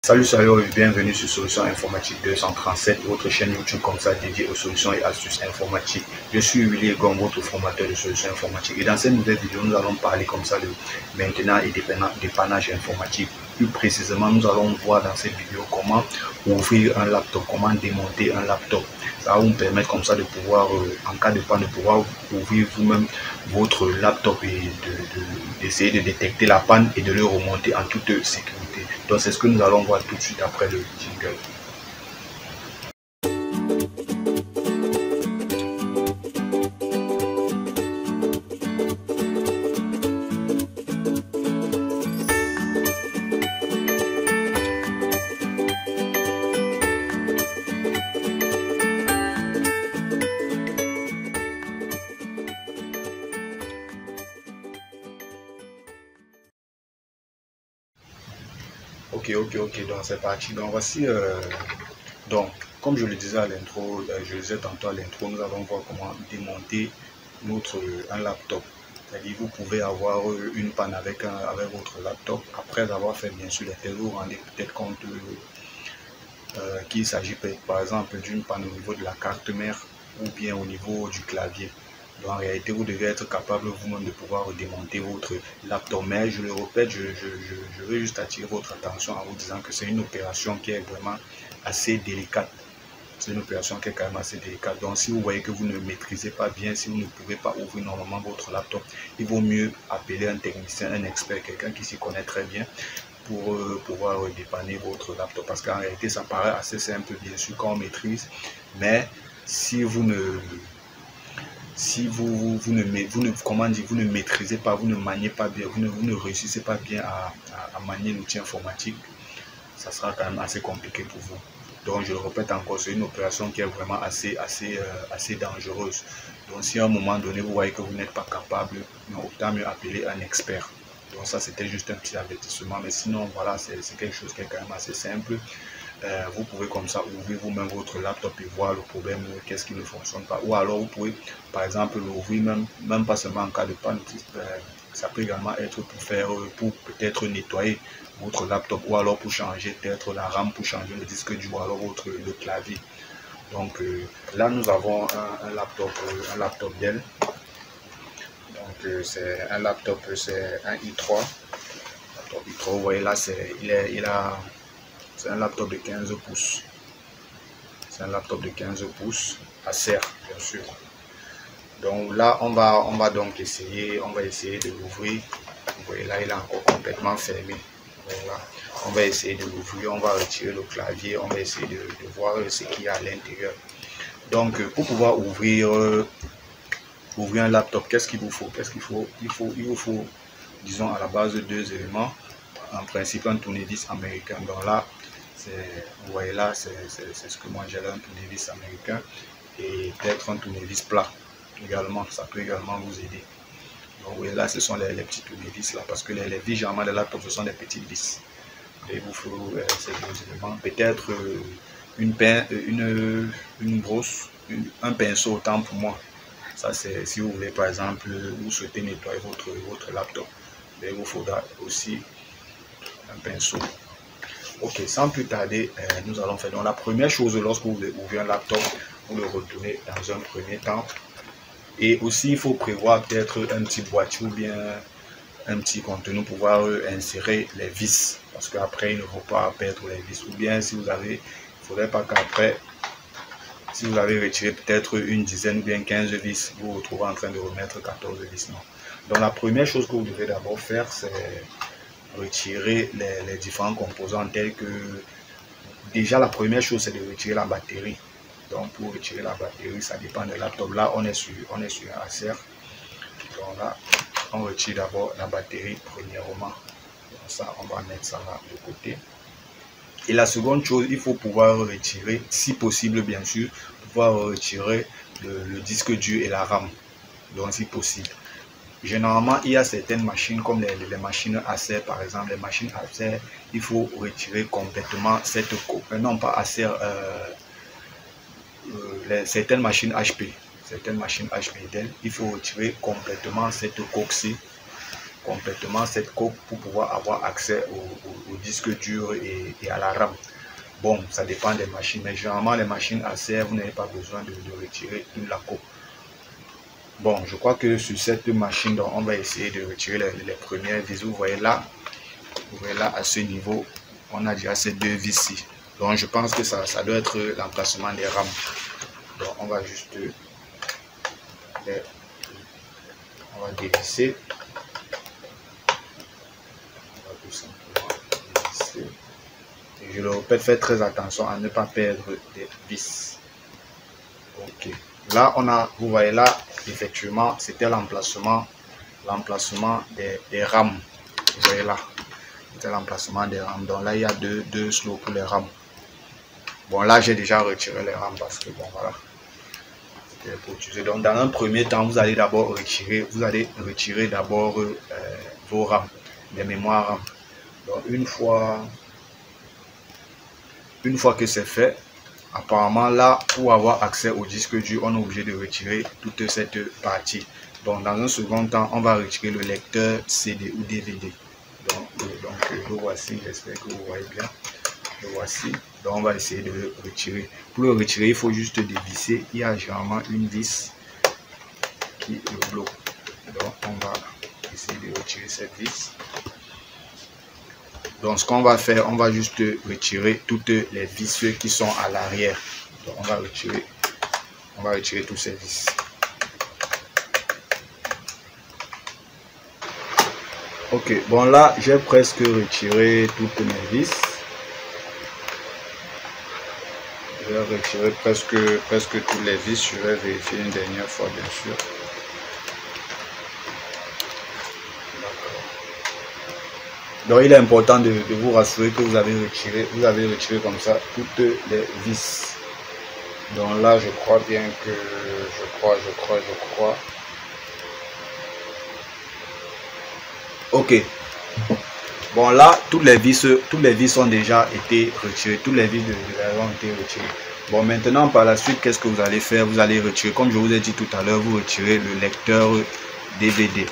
Salut et bienvenue sur Solutions Informatique 237, votre chaîne YouTube comme ça dédiée aux solutions et astuces informatiques. Je suis Willy Egon, votre formateur de solutions informatiques. Et dans cette nouvelle vidéo, nous allons parler comme ça de maintenant et dépannage informatique. Plus précisément, nous allons voir dans cette vidéo comment ouvrir un laptop, comment démonter un laptop. Ça va vous permettre comme ça de pouvoir, en cas de panne, de pouvoir ouvrir vous-même votre laptop et d'essayer de détecter la panne et de le remonter en toute sécurité. Donc c'est ce que nous allons voir tout de suite après le jingle. Ok, donc c'est parti. Donc voici, donc comme je le disais à l'intro, je le disais tantôt à l'intro, nous allons voir comment démonter un laptop. C'est-à-dire vous pouvez avoir une panne avec votre laptop. Après avoir fait bien sûr les tests, vous vous rendez peut-être compte qu'il s'agit par exemple d'une panne au niveau de la carte mère ou bien au niveau du clavier. Donc, en réalité, vous devez être capable vous-même de pouvoir démonter votre laptop. Mais je le répète, je veux juste attirer votre attention en vous disant que c'est une opération qui est vraiment assez délicate. C'est une opération qui est quand même assez délicate. Donc, si vous voyez que vous ne maîtrisez pas bien, si vous ne pouvez pas ouvrir normalement votre laptop, il vaut mieux appeler un technicien, un expert, quelqu'un qui s'y connaît très bien pour pouvoir dépanner votre laptop. Parce qu'en réalité, ça paraît assez simple, bien sûr, quand on maîtrise. Mais si vous ne maîtrisez pas, vous ne maniez pas bien, vous ne réussissez pas bien à manier l'outil informatique, ça sera quand même assez compliqué pour vous. Donc je le répète encore, c'est une opération qui est vraiment assez dangereuse. Donc si à un moment donné vous voyez que vous n'êtes pas capable, autant mieux appeler un expert. Donc ça c'était juste un petit avertissement, mais sinon voilà, c'est quelque chose qui est quand même assez simple. Vous pouvez comme ça ouvrir vous-même votre laptop et voir le problème, qu'est-ce qui ne fonctionne pas. Ou alors vous pouvez par exemple l'ouvrir même pas seulement en cas de panne, ça peut également être pour peut-être nettoyer votre laptop ou alors pour changer peut-être la RAM, pour changer le disque dur ou alors le clavier. Donc là nous avons un laptop Dell. Donc c'est un laptop, c'est un i3. Vous voyez là, c'est un laptop de 15 pouces. C'est un laptop de 15 pouces Acer, bien sûr. Donc là, on va donc essayer de l'ouvrir. Vous voyez là, il est encore complètement fermé. Voilà. On va essayer de l'ouvrir, on va retirer le clavier, on va essayer de voir ce qu'il y a à l'intérieur. Donc, pour pouvoir ouvrir un laptop, qu'est-ce qu'il vous faut? Il vous faut, disons, à la base de deux éléments. En principe, un tournevis américain. Donc là, vous voyez là, c'est ce que moi j'ai là, un tournevis américain et peut-être un tournevis plat également, ça peut également vous aider. Donc vous voyez là, ce sont les petits tournevis là, parce que les vis généralement de laptop, ce sont des petites vis. Et il vous faut ces deux éléments, peut-être une brosse, un pinceau autant pour moi. Ça c'est si vous voulez par exemple, vous souhaitez nettoyer votre laptop, mais il vous faudra aussi un pinceau. Ok, sans plus tarder, nous allons faire. Donc la première chose, lorsque vous ouvrez un laptop, vous le retournez dans un premier temps. Et aussi, il faut prévoir peut-être un petit boîtier ou bien un petit contenant pour pouvoir insérer les vis. Parce qu'après, il ne faut pas perdre les vis. Ou bien, si vous avez, il ne faudrait pas qu'après, si vous avez retiré peut-être une dizaine ou bien 15 vis, vous vous retrouvez en train de remettre 14 vis. Non. Donc la première chose que vous devez d'abord faire, c'est retirer les différents composants tels que, déjà la première chose c'est de retirer la batterie. Donc pour retirer la batterie, ça dépend de laptop. Là on est sur un Acer. Donc là on retire d'abord la batterie premièrement. Donc ça on va mettre ça là de côté. Et la seconde chose, il faut pouvoir retirer, si possible bien sûr, pouvoir retirer le disque dur et la RAM. Donc si possible. Généralement, il y a certaines machines comme les machines Acer, par exemple, les machines Acer, il faut retirer complètement cette coque. Non, pas Acer, certaines machines HP, il faut retirer complètement cette coque-ci complètement cette coque pour pouvoir avoir accès au disque dur et à la RAM. Bon, ça dépend des machines, mais généralement les machines Acer, vous n'avez pas besoin de retirer toute la coque. Bon, je crois que sur cette machine, donc, on va essayer de retirer les premières vis. Vous voyez là à ce niveau, on a déjà ces deux vis-ci. Donc je pense que ça doit être l'emplacement des rames. Donc on va juste on va dévisser. On va tout simplement dévisser. Et je le répète, faites très attention à ne pas perdre des vis. Ok. Là vous voyez là, effectivement, c'était l'emplacement des rames. Vous voyez là, c'était l'emplacement des rames. Donc là, il y a deux slots pour les rames. Bon, là, j'ai déjà retiré les rames parce que, bon, voilà. C'était pour utiliser. Donc, dans un premier temps, vous allez d'abord retirer, d'abord vos rames, les mémoires RAM. Donc, une fois que c'est fait, apparemment, là, pour avoir accès au disque dur, on est obligé de retirer toute cette partie. Donc, dans un second temps, on va retirer le lecteur CD ou DVD. Donc le voici, j'espère que vous voyez bien. Le voici. Donc on va essayer de le retirer. Pour le retirer, il faut juste dévisser. Il y a généralement une vis qui le bloque. Donc on va essayer de retirer cette vis. Donc ce qu'on va faire, on va juste retirer toutes les vis qui sont à l'arrière. Donc on va retirer toutes ces vis. Ok, bon là j'ai presque retiré toutes mes vis. Je vais retirer presque tous les vis. Je vais vérifier une dernière fois, bien sûr. Donc il est important de vous rassurer que vous avez retiré comme ça toutes les vis. Donc là je crois bien que je crois. Ok. Bon là toutes les vis ont déjà été retirées. Toutes les vis de l'avant ont été retirées. Bon maintenant par la suite qu'est-ce que vous allez faire? Vous allez retirer, comme je vous ai dit tout à l'heure, vous retirez le lecteur DVD.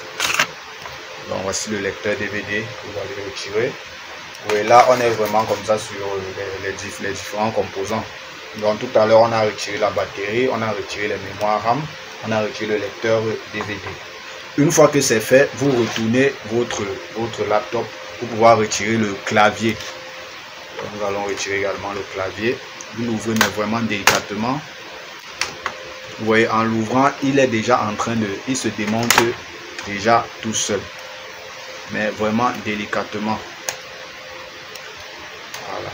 Donc voici le lecteur DVD que vous allez retirer. Oui, là on est vraiment comme ça sur les différents composants. Donc tout à l'heure on a retiré la batterie, on a retiré les mémoires RAM, on a retiré le lecteur DVD. Une fois que c'est fait, vous retournez votre laptop pour pouvoir retirer le clavier. Donc, nous allons retirer également le clavier. Vous l'ouvrez mais vraiment délicatement. Vous voyez, en l'ouvrant, il est déjà en train il se démonte déjà tout seul. Mais vraiment délicatement. Voilà.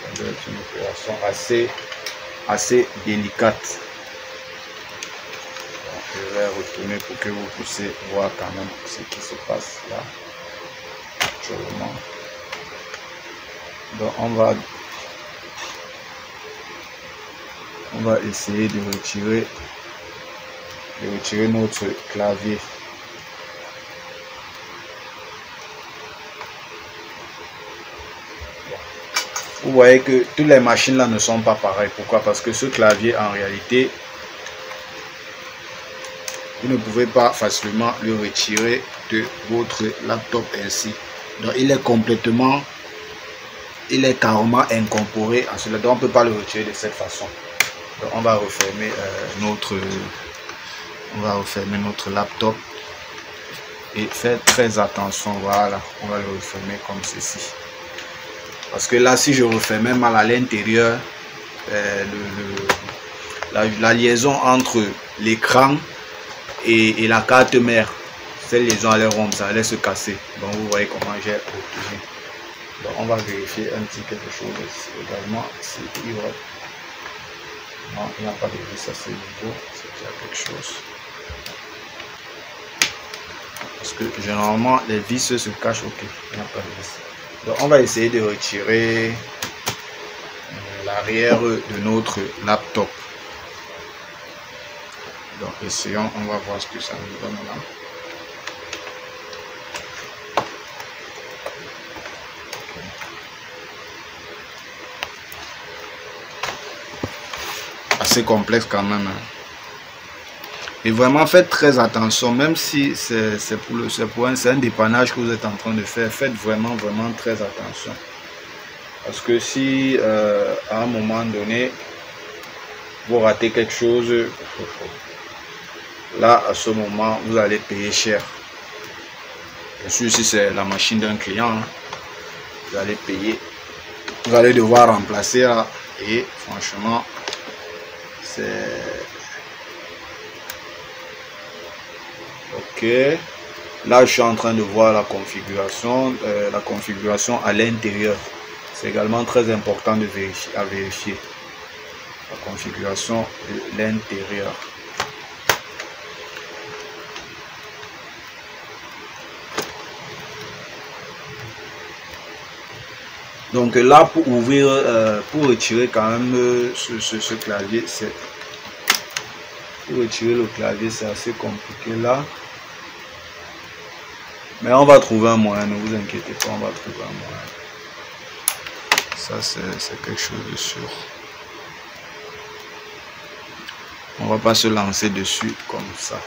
Ça doit être une opération assez délicate. Donc, je vais retourner pour que vous puissiez voir quand même ce qui se passe là actuellement. Donc on va essayer de retirer notre clavier. Vous voyez que toutes les machines là ne sont pas pareilles. Pourquoi? Parce que ce clavier en réalité, vous ne pouvez pas facilement le retirer de votre laptop ainsi. Donc il est carrément incorporé à cela. Donc on ne peut pas le retirer de cette façon. Donc on va refermer notre laptop et faire très attention. Voilà, on va le refermer comme ceci. Parce que là, si je refermais mal à l'intérieur, la liaison entre l'écran et la carte mère, cette liaison allait rompre, ça allait se casser. Donc vous voyez comment j'ai obtenu. Donc on va vérifier un petit quelque chose ici également. Non, il n'y a pas de vis à ce niveau, c'est qu'il y a quelque chose. Parce que généralement les vis se cachent. Ok, il n'y a pas de vis. Donc on va essayer de retirer l'arrière de notre laptop. Donc essayons, on va voir ce que ça nous donne là. assez complexe quand même. Hein. Et vraiment, faites très attention, même si c'est un dépannage que vous êtes en train de faire, faites vraiment très attention. Parce que si à un moment donné, vous ratez quelque chose, là, à ce moment, vous allez payer cher. Bien sûr, si c'est la machine d'un client, hein, vous allez payer. Vous allez devoir remplacer là. Et franchement, c'est... Ok. Là, je suis en train de voir la configuration à l'intérieur. C'est également très important de vérifier la configuration de l'intérieur. Donc là, pour ouvrir, pour retirer quand même ce clavier, pour retirer le clavier, c'est assez compliqué là. Mais on va trouver un moyen, ne vous inquiétez pas, on va trouver un moyen. Ça, c'est quelque chose de sûr. On va pas se lancer dessus comme ça.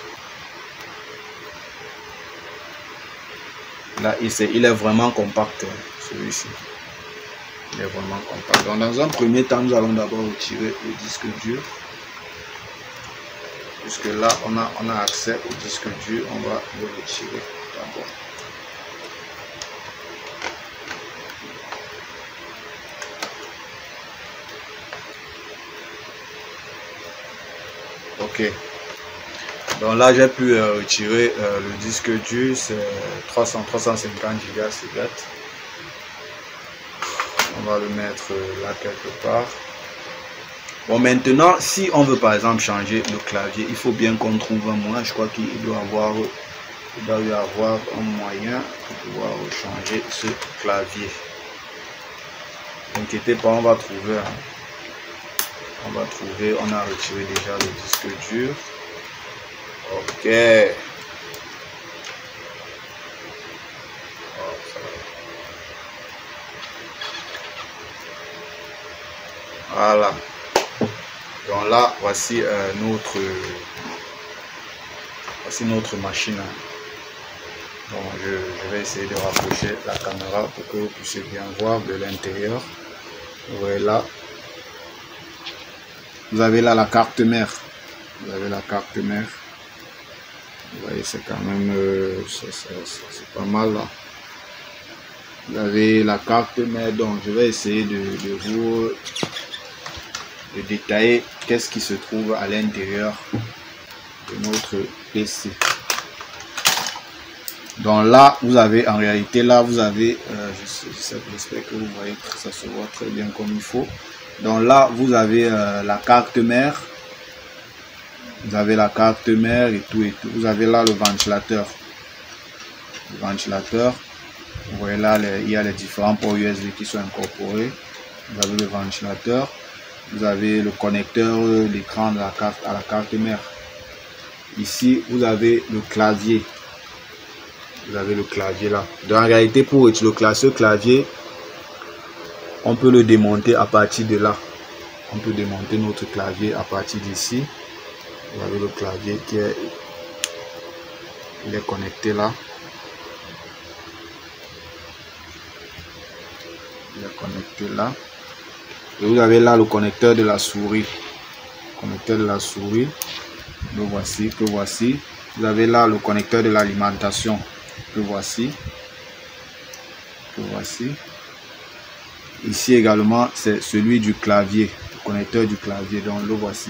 Là, il est vraiment compact, celui-ci. Il est vraiment compact. Donc, dans un premier temps, nous allons d'abord retirer le disque dur. Puisque là, on a accès au disque dur, on va le retirer d'abord. Ok. Donc là, j'ai pu retirer le disque dur, c'est 350 Go. On va le mettre là quelque part. Bon, maintenant, si on veut par exemple changer le clavier, il faut bien qu'on trouve un moyen. Je crois qu'il doit y avoir un moyen pour pouvoir changer ce clavier. N'inquiétez pas, on va trouver. Hein. On va trouver. On a retiré déjà le disque dur. Ok. Voilà. Donc là, voici notre machine. Donc je vais essayer de rapprocher la caméra pour que vous puissiez bien voir de l'intérieur. Voilà. Vous avez là la carte mère. Vous avez la carte mère. Vous voyez, c'est quand même c'est pas mal là. Vous avez la carte mère. Donc je vais essayer de vous détailler qu'est-ce qui se trouve à l'intérieur de notre PC. Donc là, vous avez en réalité, là vous avez, j'espère que vous voyez que ça se voit très bien comme il faut. Donc là, vous avez la carte mère. Vous avez la carte mère et tout et tout. Vous avez là le ventilateur. Le ventilateur. Vous voyez là, il y a les différents ports USB qui sont incorporés. Vous avez le ventilateur. Vous avez le connecteur d'écran de la carte à la carte mère. Ici, vous avez le clavier. Vous avez le clavier là. Donc en réalité, pour ce clavier, on peut le démonter à partir de là. On peut démonter notre clavier à partir d'ici. Vous avez le clavier qui est, il est connecté là. Il est connecté là. Et vous avez là le connecteur de la souris. Connecteur de la souris. Le voici, que voici. Vous avez là le connecteur de l'alimentation. Que voici. Que voici. Ici également, c'est celui du clavier. Le connecteur du clavier. Donc le voici.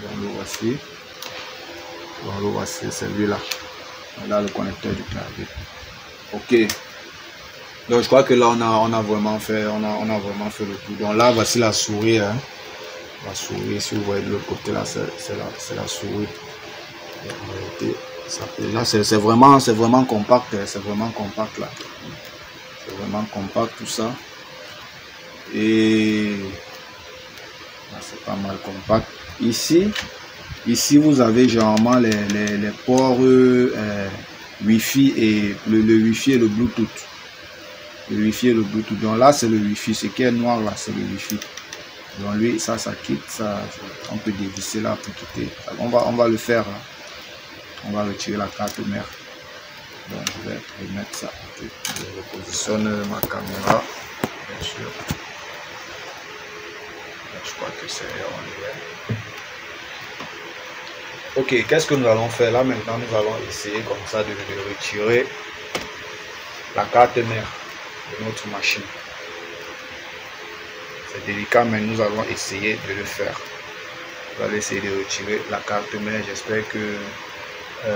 Donc le voici. Donc le voici, c'est celui-là. Là, le connecteur du clavier. Ok. Donc je crois que là on a vraiment fait le tour. Donc là voici la souris. Hein. La souris, si vous voyez de l'autre côté là, c'est la souris. En réalité, là c'est vraiment compact. C'est vraiment compact là. C'est vraiment compact tout ça. Et c'est pas mal compact. Ici vous avez généralement les ports Wi-Fi et le Wi-Fi et le Bluetooth. Le Wi-Fi et le Bluetooth. Donc là c'est le Wi-Fi. Ce qui est noir là c'est le Wi-Fi. Donc lui, ça quitte, on peut dévisser là pour quitter. On va le faire. Hein. On va retirer la carte mère. Donc je vais remettre ça. Okay. Je repositionne ma caméra, bien sûr. Je crois que c'est en est. Ok, qu'est-ce que nous allons faire là maintenant? Nous allons essayer comme ça de retirer la carte mère de notre machine. C'est délicat, mais nous allons essayer de le faire. Vous allez essayer de retirer la carte mère. J'espère que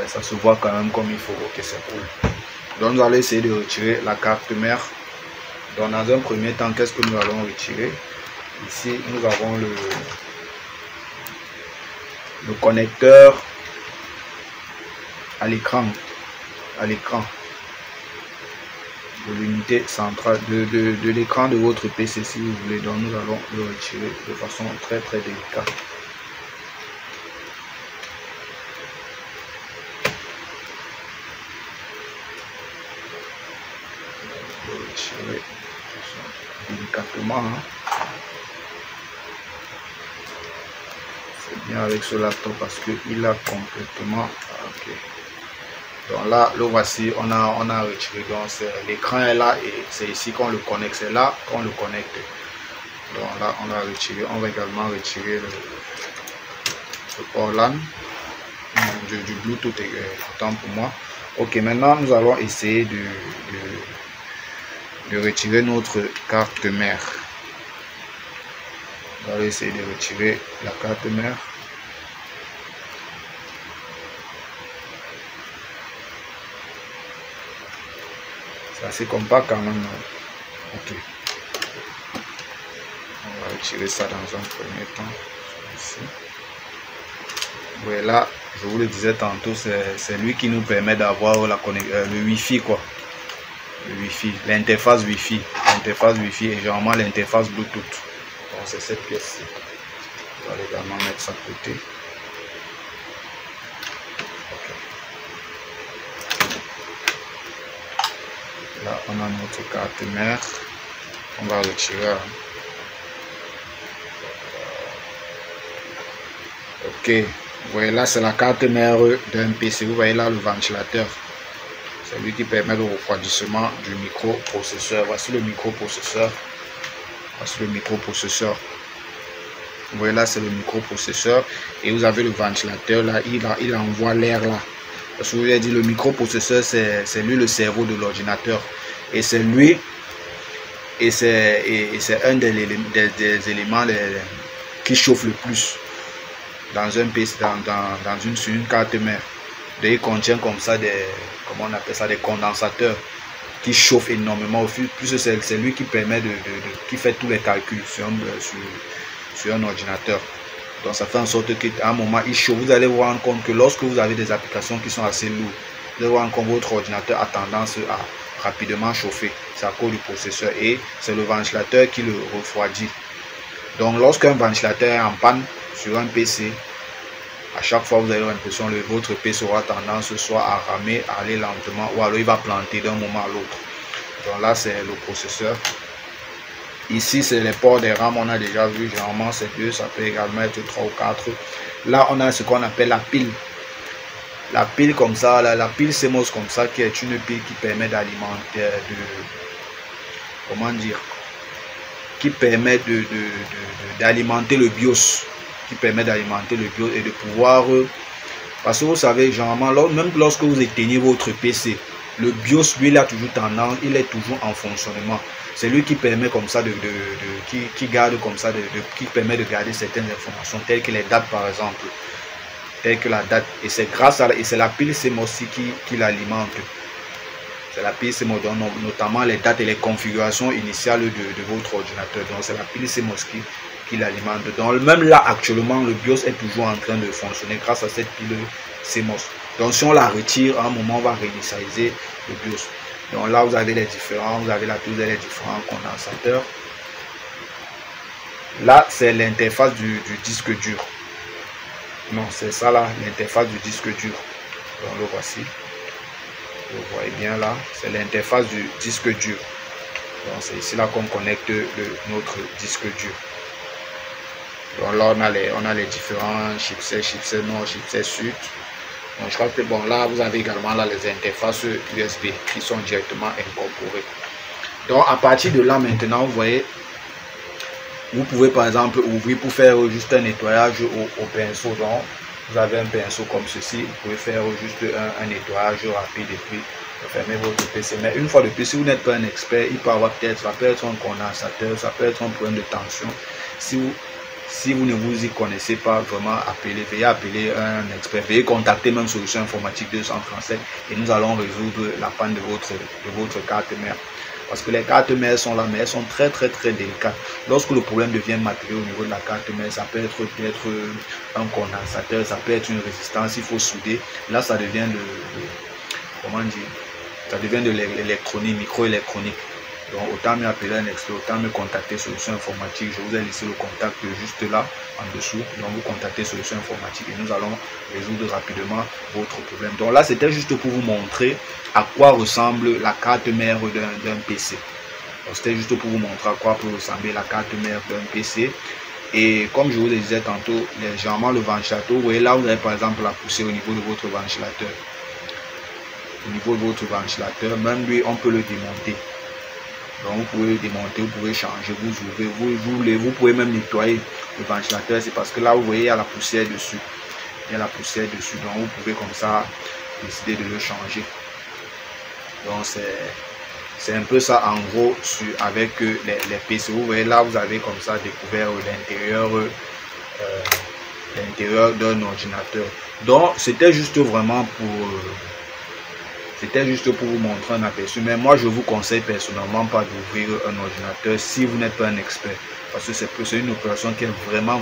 ça se voit quand même comme il faut. Ok, c'est cool. Donc nous allons essayer de retirer la carte mère. Donc dans un premier temps, qu'est-ce que nous allons retirer? Ici, nous avons le connecteur à l'écran de l'unité centrale de l'écran de votre PC si vous voulez. Donc nous allons le retirer de façon très délicate. Le retirer délicatement. Hein. C'est bien avec ce laptop parce qu'il a complètement. Ok. Donc là, le voici, on a retiré. Donc l'écran est là et c'est ici qu'on le connecte. C'est là qu'on le connecte. Donc là, on a retiré. On va également retirer le port LAN du Bluetooth autant pour moi. Ok, maintenant nous allons essayer de retirer notre carte mère. On va essayer de retirer la carte mère. C'est assez compact quand même. Ok. On va retirer ça dans un premier temps. Ici. Voilà, je vous le disais tantôt, c'est lui qui nous permet d'avoir le Wi-Fi quoi. Le Wi-Fi, l'interface Wi-Fi. L'interface Wi-Fi et généralement l'interface Bluetooth. Donc c'est cette pièce-ci. On va également mettre ça de côté. Là, on a notre carte mère. On va retirer. Ok. Vous voyez là, c'est la carte mère d'un PC. Vous voyez là le ventilateur. C'est lui qui permet le refroidissement du microprocesseur. Voici le microprocesseur. Voici le microprocesseur. Vous voyez là, c'est le microprocesseur. Et vous avez le ventilateur là. Il envoie l'air là. Parce que je vous ai dit, le microprocesseur, c'est lui le cerveau de l'ordinateur. Et c'est lui, et c'est un des éléments qui chauffe le plus dans un PC, sur une carte mère. Il contient comme ça comment on appelle ça, des condensateurs qui chauffent énormément au fil. Plus c'est lui qui permet qui fait tous les calculs sur un ordinateur. Donc ça fait en sorte qu'à un moment il chauffe. Vous allez vous rendre compte que lorsque vous avez des applications qui sont assez lourdes, vous allez vous rendre compte que votre ordinateur a tendance à rapidement chauffer. C'est à cause du processeur et c'est le ventilateur qui le refroidit. Donc lorsqu'un ventilateur est en panne sur un PC, à chaque fois vous avez l'impression que votre PC aura tendance soit à ramer, à aller lentement ou alors il va planter d'un moment à l'autre. Donc là c'est le processeur. Ici c'est les ports des RAM, on a déjà vu, généralement c'est 2, ça peut également être 3 ou 4. Là on a ce qu'on appelle la pile. La pile comme ça, la pile CMOS comme ça, qui est une pile qui permet d'alimenter, comment dire, qui permet d'alimenter le BIOS, qui permet d'alimenter le BIOS et de pouvoir, parce que vous savez, généralement, même lorsque vous éteignez votre PC, le BIOS, lui, il a toujours tendance, il est toujours en fonctionnement. C'est lui qui permet comme ça qui garde comme ça, qui permet de garder certaines informations, telles que les dates par exemple. Telle que la date, et c'est grâce à et c'est la pile CMOS qui l'alimente. C'est la pile CMOS, notamment les dates et les configurations initiales de votre ordinateur. Donc c'est la pile CMOS qui l'alimente. Donc même là actuellement le BIOS est toujours en train de fonctionner grâce à cette pile CMOS. Donc si on la retire, à un moment on va réinitialiser le BIOS. Donc là vous avez les différents, vous avez la pile des différents condensateurs. Là c'est l'interface du disque dur. Non, c'est ça là, l'interface du disque dur. Donc le voici. Vous voyez bien là, c'est l'interface du disque dur. Donc c'est ici là qu'on connecte notre disque dur. Donc là, on a les différents chipsets, chipset nord, chipset sud. Donc je crois que bon, là, vous avez également là les interfaces USB qui sont directement incorporées. Donc à partir de là, maintenant, vous voyez, vous pouvez par exemple ouvrir pour faire juste un nettoyage au pinceau. Donc vous avez un pinceau comme ceci, vous pouvez faire juste un nettoyage rapide et puis fermer votre PC. Mais une fois de plus, si vous n'êtes pas un expert, il peut avoir peut-être, ça peut être un condensateur, ça peut être un problème de tension. Si vous ne vous y connaissez pas vraiment, veuillez appeler un expert, veuillez contacter même Solutions Informatique 237 et nous allons résoudre la panne de votre carte mère. Parce que les cartes mères sont là, mais elles sont très délicates. Lorsque le problème devient matériel au niveau de la carte mère, ça peut être peut-être un condensateur, ça peut être une résistance, il faut souder. Là, ça devient comment dire, ça devient de l'électronique, microélectronique. Donc autant me appeler un expert, autant me contacter Solutions Informatique. Je vous ai laissé le contact juste là en dessous. Donc vous contactez Solutions Informatique et nous allons résoudre rapidement votre problème. Donc là c'était juste pour vous montrer à quoi ressemble la carte mère d'un PC. C'était juste pour vous montrer à quoi peut ressembler la carte mère d'un PC. Et comme je vous le disais tantôt, légèrement le ventilateur, vous voyez là vous avez par exemple la poussée au niveau de votre ventilateur. Au niveau de votre ventilateur, même lui on peut le démonter. Donc vous pouvez le démonter, vous pouvez changer, vous ouvrez, vous pouvez même nettoyer le ventilateur. C'est parce que là vous voyez il y a la poussière dessus. Il y a la poussière dessus. Donc vous pouvez comme ça décider de le changer. Donc c'est un peu ça en gros avec les PC. Vous voyez là vous avez comme ça découvert l'intérieur d'un ordinateur. Donc c'était juste vraiment pour vous montrer un aperçu. Mais moi, je vous conseille personnellement pas d'ouvrir un ordinateur si vous n'êtes pas un expert. Parce que c'est une opération qui est vraiment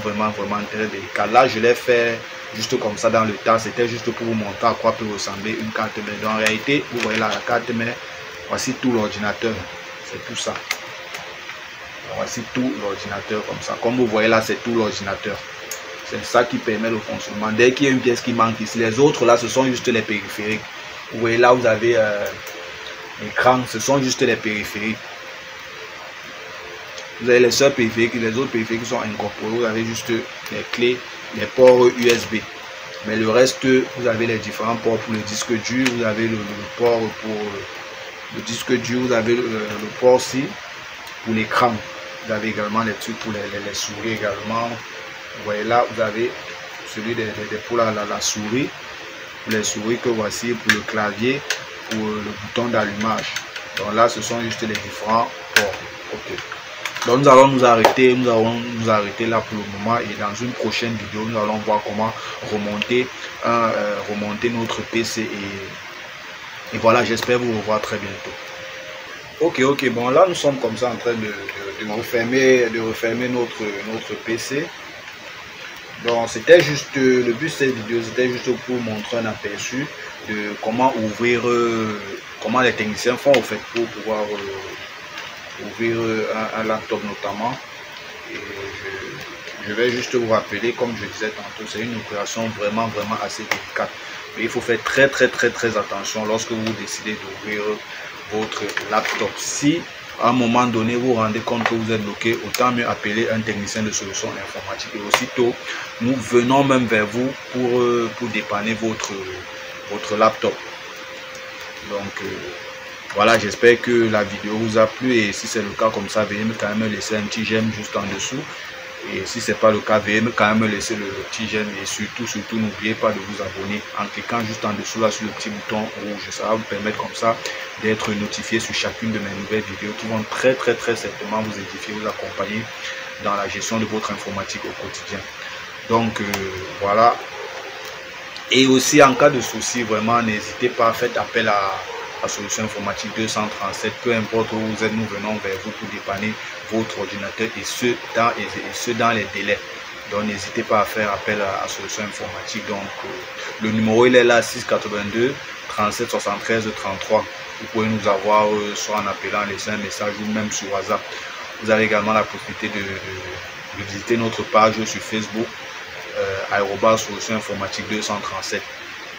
très délicate. Là, je l'ai fait juste comme ça dans le tas. C'était juste pour vous montrer à quoi peut ressembler une carte mère. Donc, en réalité, vous voyez là la carte mère. Voici tout l'ordinateur. C'est tout ça. Voici tout l'ordinateur comme ça. Comme vous voyez là, c'est tout l'ordinateur. C'est ça qui permet le fonctionnement. Dès qu'il y a une pièce qui manque ici, les autres là, ce sont juste les périphériques. Vous voyez là, vous avez l'écran, ce sont juste les périphériques. Vous avez les seuls périphériques, les autres périphériques sont incorporés. Vous avez juste les clés, les ports USB. Mais le reste, vous avez les différents ports pour le disque dur. Vous avez le port pour le disque dur. Vous avez le port aussi pour l'écran. Vous avez également les trucs pour les souris également. Vous voyez là, vous avez celui pour la souris. Les souris que voici, pour le clavier, pour le bouton d'allumage. Donc là, ce sont juste les différents ports. Ok. Donc nous allons nous arrêter là pour le moment et dans une prochaine vidéo, nous allons voir comment remonter notre PC et voilà, j'espère vous revoir très bientôt. Ok, bon là nous sommes comme ça en train de refermer notre PC. Donc c'était juste le but de cette vidéo, c'était juste pour montrer un aperçu de comment comment les techniciens font au fait pour pouvoir ouvrir un laptop notamment. Et je vais juste vous rappeler, comme je disais tantôt, c'est une opération vraiment assez délicate. Mais il faut faire très attention lorsque vous décidez d'ouvrir votre laptop. Si à un moment donné vous vous rendez compte que vous êtes bloqué, autant mieux appeler un technicien de solutions informatiques et aussitôt nous venons même vers vous pour dépanner votre laptop. Donc voilà, j'espère que la vidéo vous a plu et si c'est le cas comme ça, veuillez quand même laisser un petit j'aime juste en dessous. Et si ce n'est pas le cas, veuillez quand même laisser le petit j'aime et surtout n'oubliez pas de vous abonner en cliquant juste en dessous là sur le petit bouton rouge. Ça va vous permettre comme ça d'être notifié sur chacune de mes nouvelles vidéos qui vont très certainement vous édifier, vous accompagner dans la gestion de votre informatique au quotidien. Donc voilà. Et aussi en cas de souci, vraiment n'hésitez pas, faites appel à Solutions Informatique 237, peu importe où vous êtes, nous venons vers vous pour dépanner votre ordinateur et ce dans les délais. Donc n'hésitez pas à faire appel à Solutions Informatique. Donc le numéro il est là, 682 37 73 33. Vous pouvez nous avoir soit en appelant, laisser un message ou même sur WhatsApp. Vous avez également la possibilité de visiter notre page sur Facebook, Solutions Informatique 237.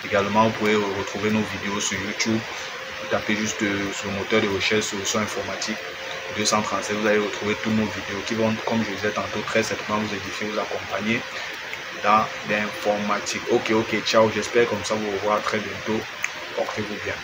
Également, vous pouvez retrouver nos vidéos sur YouTube. Vous tapez juste sur le moteur de recherche Solutions Informatique 237, vous allez retrouver tous nos vidéos qui vont, comme je disais tantôt, très certainement vous édifier, vous accompagner dans l'informatique. Ok, ciao, j'espère comme ça vous revoir très bientôt. Portez-vous bien.